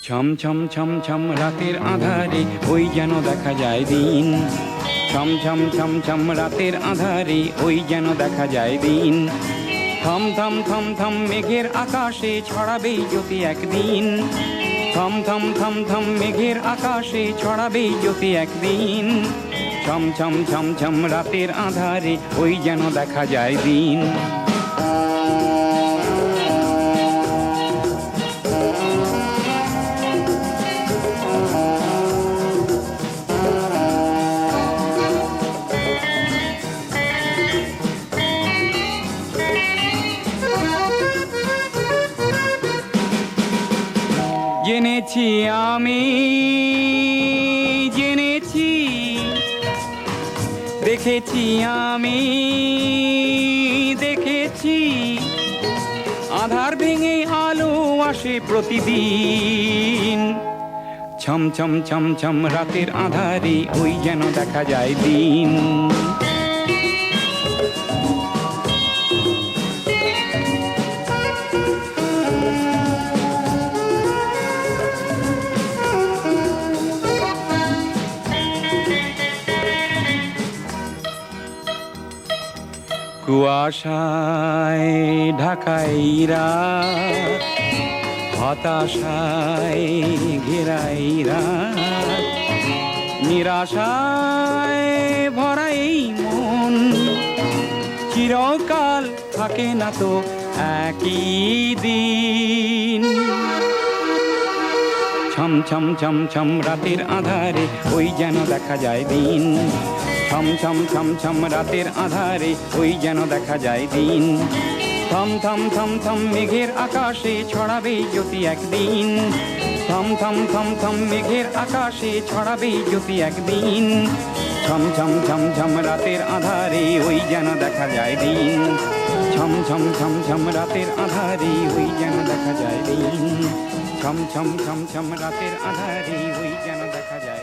ছম ছম ছম ছম রাতের আঁধারে ওই যেন দেখা যায় দিন। ছম ছম ছম ছম রাতের আঁধারে ওই যেন দেখা যায় দিন। থম থম থম থম মেঘের আকাশে ছড়াবে জ্যোতি একদিন। থম থম থম থম মেঘের আকাশে ছড়াবে জ্যোতি একদিন। ছম ছম ছম ছম রাতের আঁধারে ওই যেন দেখা যায় দিন। জেনেছি আমি জেনেছি, দেখেছি আমি দেখেছি, আধার ভেঙে আলো আসে প্রতিদিন। ছম ছম ছম ছম রাতের আঁধারে ওই যেন দেখা যায় দিন। কুয়াশায় ঢাকাই রাত, হতাশায় ঘেরাই রাত, নিরাশায় ভরা এই মন, চিরকাল থাকে না তো একই দিন। ছম ছম ছম ছম রাতের আঁধারে ওই যেন দেখা যায় দিন। ছম ছম ছম ছম রাতের আঁধারে ওই যেন দেখা যায় দিন। থম থম থম থম মেঘের আকাশে ছড়াবে জ্যোতি একদিন। থম থম থম থম মেঘের আকাশে ছড়াবে জ্যোতি একদিন। ছম ছম ছম ছম রাতের আঁধারে ওই যেন দেখা যায় দিন। ছম ছম ছম ছম রাতের আঁধারে ওই যেন দেখা যায় দিন। ছম ছম ছম ছম রাতের আঁধারে ওই যেন দেখা যায়।